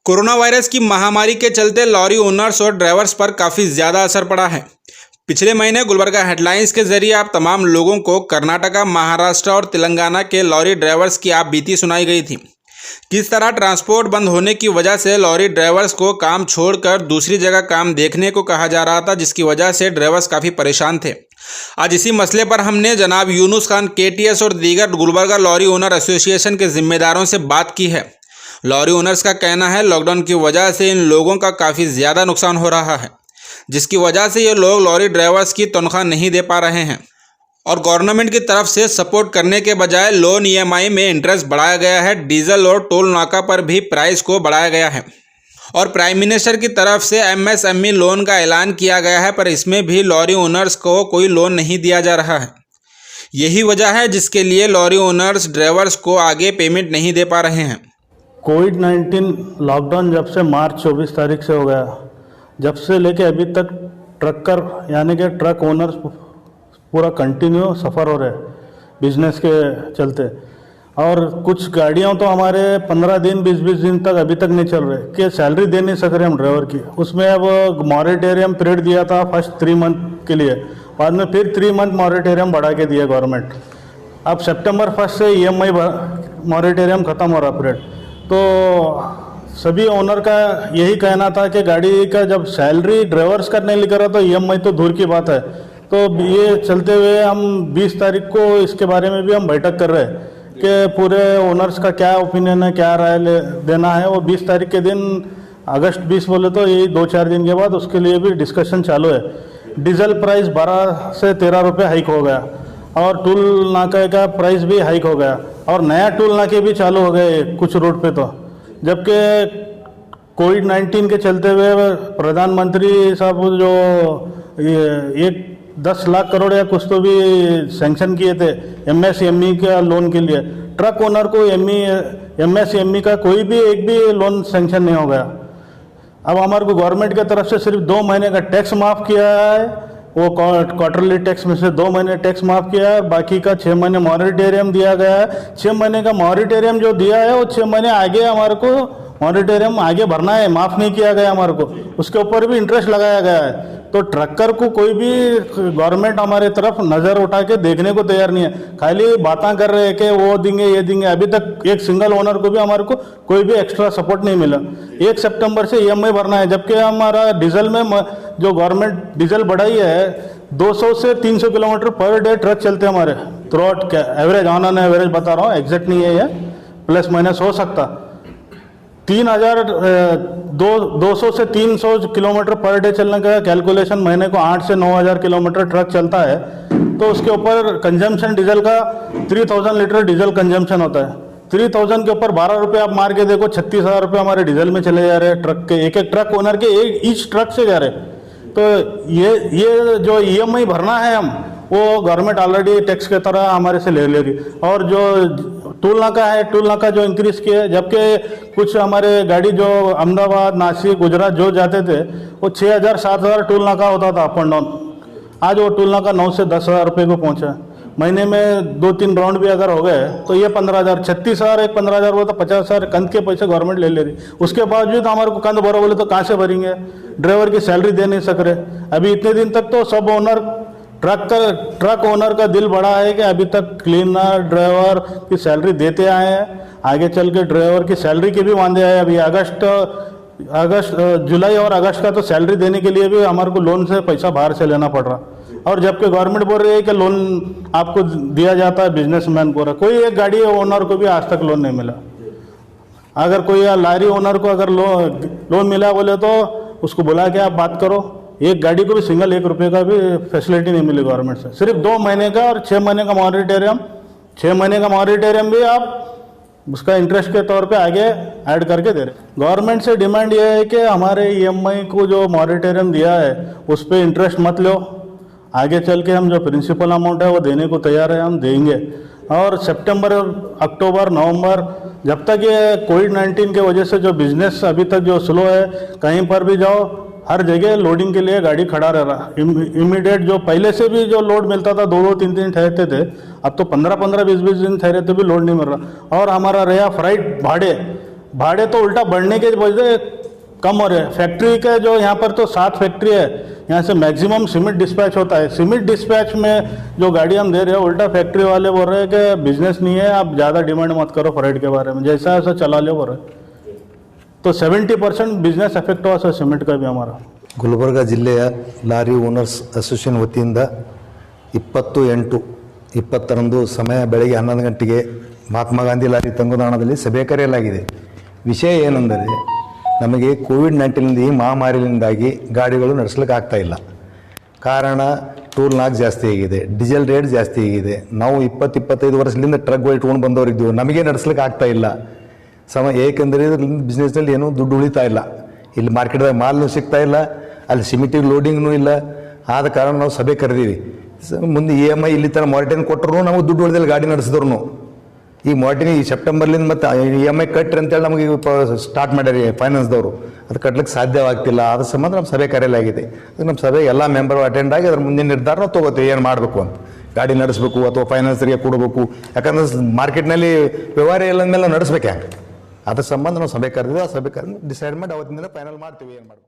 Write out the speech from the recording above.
Corona virus की महामारी के चलते लॉरी ओनर्स और ड्राइवर्स पर काफ़ी ज़्यादा असर पड़ा है। पिछले महीने गुलबर्गा हेडलाइंस के जरिए आप तमाम लोगों को कर्नाटका, महाराष्ट्र और तेलंगाना के लॉरी ड्राइवर्स की आप बीती सुनाई गई थी। किस तरह ट्रांसपोर्ट बंद होने की वजह से लॉरी ड्राइवर्स को काम छोड़कर दूसरी जगह काम देखने को कहा जा रहा था, जिसकी वजह से ड्राइवर्स काफ़ी परेशान थे। आज इसी मसले पर हमने जनाब यूनुस खान केटीएस और दीगर गुलबर्गा लॉरी ओनर एसोसिएशन के जिम्मेदारों से बात की है। लॉरी ओनर्स का कहना है लॉकडाउन की वजह से इन लोगों का काफ़ी ज़्यादा नुकसान हो रहा है, जिसकी वजह से ये लोग लॉरी ड्राइवर्स की तनख्वाह नहीं दे पा रहे हैं और गवर्नमेंट की तरफ से सपोर्ट करने के बजाय लोन ईएमआई में इंटरेस्ट बढ़ाया गया है। डीजल और टोल नाका पर भी प्राइस को बढ़ाया गया है और प्राइम मिनिस्टर की तरफ से एमएसएमई लोन का ऐलान किया गया है, पर इसमें भी लॉरी ओनर्स को कोई लोन नहीं दिया जा रहा है। यही वजह है जिसके लिए लॉरी ओनर्स ड्राइवर्स को आगे पेमेंट नहीं दे पा रहे हैं। कोविड-19 लॉकडाउन जब से मार्च 24 तारीख से हो गया, जब से लेके अभी तक ट्रकर यानी कि ट्रक ओनर्स पूरा कंटिन्यू सफ़र हो रहे बिजनेस के चलते। और कुछ गाड़ियाँ तो हमारे 15 दिन 20-20 दिन तक अभी तक नहीं चल रहे कि सैलरी दे नहीं सक रहे हम ड्राइवर की। उसमें अब मॉरेटोरियम पीरियड दिया था फर्स्ट 3 मंथ के लिए, बाद में फिर 3 मंथ मॉरेटोरियम बढ़ा के दिया गवर्नमेंट। अब सितंबर 1 से ईएमआई मॉरेटोरियम ख़त्म हो रहा पीरियड। तो सभी ओनर का यही कहना था कि गाड़ी का जब सैलरी ड्राइवर्स का नहीं लिखा रहा तो ईएमआई तो दूर की बात है। तो ये चलते हुए हम 20 तारीख को इसके बारे में भी हम बैठक कर रहे हैं कि पूरे ओनर्स का क्या ओपिनियन है, क्या राय देना है। वो 20 तारीख के दिन अगस्त 20 बोले तो यही 2-4 दिन के बाद उसके लिए भी डिस्कशन चालू है। डीजल प्राइस 12 से 13 रुपये हाइक हो गया और टूल नाके का प्राइस भी हाइक हो गया और नया टूल नाके भी चालू हो गए कुछ रूट पे। तो जबकि कोविड-19 के चलते हुए प्रधानमंत्री साहब जो ये 10 लाख करोड़ या कुछ तो भी सैंक्शन किए थे एमएसएमई का लोन के लिए, ट्रक ओनर को एमएसएमई का कोई भी एक भी लोन सैंक्शन नहीं हो गया। अब हमारे को गवर्नमेंट की तरफ से सिर्फ 2 महीने का टैक्स माफ़ किया है, वो क्वार्टरली टैक्स में से 2 महीने टैक्स माफ़ किया है, बाकी का 6 महीने मॉरेटोरियम दिया गया है। 6 महीने का मॉरेटोरियम जो दिया है वो 6 महीने आगे हमारे को मॉरेटोरियम आगे भरना है, माफ़ नहीं किया गया हमारे को, उसके ऊपर भी इंटरेस्ट लगाया गया है। तो ट्रकर को कोई भी गवर्नमेंट हमारे तरफ नज़र उठा के देखने को तैयार नहीं है, खाली बातें कर रहे हैं कि वो देंगे ये देंगे। अभी तक एक सिंगल ओनर को भी हमारे को कोई भी एक्स्ट्रा सपोर्ट नहीं मिला। 1 सितंबर से ईएमआई भरना है, जबकि हमारा डीजल में जो गवर्नमेंट डीजल बढ़ाई है 200 से 300 किलोमीटर पर डे ट्रक चलते हमारे through out. Average on an average बता रहा हूँ, एग्जैक्ट नहीं है ये, प्लस माइनस हो सकता। 200 से 300 किलोमीटर पर डे चलने का कैलकुलेशन, महीने को 8 से 9,000 किलोमीटर ट्रक चलता है तो उसके ऊपर कंजम्पशन डीजल का 3000 लीटर डीजल कंजम्पशन होता है। 3000 के ऊपर 12 रुपये आप मार के देखो, 36,000 रुपये हमारे डीजल में चले जा रहे हैं ट्रक के, एक ट्रक ओनर के ईच ट्रक से जा रहे। तो ये जो ईएमआई भरना है हम, वो गवर्नमेंट ऑलरेडी टैक्स की तरह हमारे से ले लेगी। और जो टूल नाका है, टूल नाका जो इंक्रीज़ किए, जबकि कुछ हमारे गाड़ी जो अहमदाबाद, नासिक, गुजरात जो जाते थे वो 6,000-7,000 टूल नाका होता था अप एंड डाउन। आज वो टूल नाका 9 से 10,000 रुपये को पहुँचा। महीने में 2-3 राउंड भी अगर हो गए तो ये 15,000, 36,000 एक 15,000 हुआ तो 50,000 कंद के पैसे गवर्नमेंट ले रही। उसके बावजूद हमारे को कंद भरो बोले तो कहाँ से भरेंगे, ड्राइवर की सैलरी दे नहीं सक रहे। अभी इतने दिन तक तो सब ओनर ट्रक ओनर का दिल बड़ा है कि अभी तक क्लीनर ड्राइवर की सैलरी देते आए हैं, आगे चल के ड्राइवर की सैलरी के भी वादे आए। अभी जुलाई और अगस्त का तो सैलरी देने के लिए भी हमारे को लोन से पैसा बाहर से लेना पड़ रहा। और जबकि गवर्नमेंट बोल रही है कि लोन आपको दिया जाता है बिजनेसमैन को, कोई एक गाड़ी ओनर को भी आज तक लोन नहीं मिला। अगर कोई लारी ओनर को अगर लोन मिला बोले तो उसको बुला के आप बात करो, एक गाड़ी को भी सिंगल 1 रुपये का भी फैसिलिटी नहीं मिली गवर्नमेंट से। सिर्फ 2 महीने का और 6 महीने का मॉरेटोरियम, 6 महीने का मॉरेटोरियम भी आप उसका इंटरेस्ट के तौर पे आगे ऐड करके दे रहे। गवर्नमेंट से डिमांड ये है कि हमारे ईएमआई को जो मॉरेटोरियम दिया है उस पर इंटरेस्ट मत लो, आगे चल के हम जो प्रिंसिपल अमाउंट है वो देने को तैयार है, हम देंगे। और सितंबर, अक्टूबर, नवंबर, जब तक ये कोविड-19 के वजह से जो बिजनेस अभी तक जो स्लो है, कहीं पर भी जाओ हर जगह लोडिंग के लिए गाड़ी खड़ा रह रहा। इमीडिएट जो पहले से भी जो लोड मिलता था 2-2, 3-3 दिन ठहरते थे, अब तो 15-15, 20-20 दिन ठहरे तो भी लोड नहीं मिल रहा। और हमारा रहा फ्राइट भाड़े, भाड़े तो उल्टा बढ़ने के वजह कम हो रहे हैं। फैक्ट्री के जो यहाँ पर तो 7 फैक्ट्री है, यहाँ से मैक्सिमम सीमेंट डिस्पैच होता है। सीमेंट डिस्पैच में जो गाड़ी हम दे रहे हैं, उल्टा फैक्ट्री वाले बोल रहे हैं कि बिजनेस नहीं है, आप ज़्यादा डिमांड मत करो फ्रेट के बारे में, जैसा ऐसा चला लो बोल रहे। तो 70% बिजनेस ಎಫೆಕ್ಟ್ हुआ सर सीमेंट का भी हमारा। ಗುಲ್ಬರ್ಗ ಜಿಲ್ಲೆಯ ಲಾರಿ ಓನರ್ಸ್ ಅಸೋಸಿಯೇಷನ್ ವತಿಯಿಂದ 20/8/20 ಸಮಯ ಬೆಳಗ್ಗೆ 11 ಗಂಟೆಗೆ ಮಹಾತ್ಮ ಗಾಂಧಿ ಲಾರಿ ತಂಗುದಾಣದಲ್ಲಿ ಸಭೆ ಕರೆಯಲಾಗಿದೆ। ವಿಷಯ ಏನೆಂದರೆ, ನಮಗೆ ಕೋವಿಡ್-19 ಈ ಮಹಾಮಾರಿಯಿಂದಾಗಿ ಗಾಡಿಗಳು ನಡೆಸಲಿಕ್ಕೆ ಆಗ್ತಾ ಇಲ್ಲ। ಕಾರಣ ಟೋಲ್ ನಾಕ್ ಜಾಸ್ತಿ ಆಗಿದೆ, ಡೀಸೆಲ್ ರೇಟ್ ಜಾಸ್ತಿ ಆಗಿದೆ। ನಾವು 20-25 ವರ್ಷದಿಂದ ಟ್ರಕ್ ಇಟ್ಕೊಂಡು ಬಂದವರಿದ್ದೀವಿ, ನಮಗೆ ನಡೆಸಲಿಕ್ಕೆ ಆಗ್ತಾ ಇಲ್ಲ ಏಕೆಂದರೆ ಇದರಿಂದ ಬಿಸ್ನೆಸ್ನಲ್ಲಿ ಏನೂ ದುಡ್ಡು ಉಳಿತಾ ಇಲ್ಲ। ಇಲ್ಲಿ ಮಾರ್ಕೆಟ್ದಾಗ ಮಾಲ್ನೂ ಸಿಗ್ತಾ ಇಲ್ಲ, ಅಲ್ಲಿ ಸಿಮೆಂಟಿಗೆ ಲೋಡಿಂಗ್ನೂ ಇಲ್ಲ। ಆದ ಕಾರಣ ನಾವು ಸಭೆ ಕರೆದೀವಿ। ಮುಂದೆ EMI ಇಲ್ಲಿ ಥರ ಮಾರ್ಟಿನ್ ಕೊಟ್ಟರು ನಮಗೆ ದುಡ್ಡು ಉಳಿದಿಲ್ಲ ಗಾಡಿ ನಡೆಸಿದ್ರು। ಈ ಮಾರ್ಟಿನ್ ಈ ಸೆಪ್ಟೆಂಬರ್ಲಿಂದ ಮತ್ತು EMI ಕಟ್ರಿ ಅಂತೇಳಿ ನಮಗೆ ಸ್ಟಾರ್ಟ್ ಮಾಡ್ಯಾರಿ ಫೈನಾನ್ಸ್ದವರು, ಅದು ಕಟ್ಲಿಕ್ಕೆ ಸಾಧ್ಯವಾಗ್ತಿಲ್ಲ। ಅದ್ರ ಸಂಬಂಧ ನಮ್ಮ ಸಭೆ ಕರೆಯಲಾಗಿದೆ। ನಮ್ಮ ಸಭೆ ಎಲ್ಲ ಮೆಂಬರು ಅಟೆಂಡ್ ಆಗಿ ಅದ್ರ ಮುಂದಿನ ನಿರ್ಧಾರ ನಾವು ತೊಗೋತೀವಿ, ಏನು ಮಾಡಬೇಕು ಅಂತ, ಗಾಡಿ ನಡೆಸಬೇಕು ಅಥವಾ ಫೈನಾನ್ಸರಿಗೆ ಕೊಡಬೇಕು। ಯಾಕಂದ್ರೆ ಮಾರ್ಕೆಟ್ನಲ್ಲಿ ವ್ಯವಹಾರ ಇಲ್ಲ ಮೇಲೆ ನಡೆಸ್ಬೇಕು, ಅದ್ರ ಸಂಬಂಧ ನಾವು ಸಭೆ ಕರೆದಿವಿ। ಆ ಸಭೆ ಕರೆದು ಡಿಸೈಡ್ ಮಾಡಿ ಅವತ್ತಿನ ದಿನ ಫೈನಲ್ ಮಾಡ್ತೀವಿ ಏನು ಮಾಡಬೇಕು।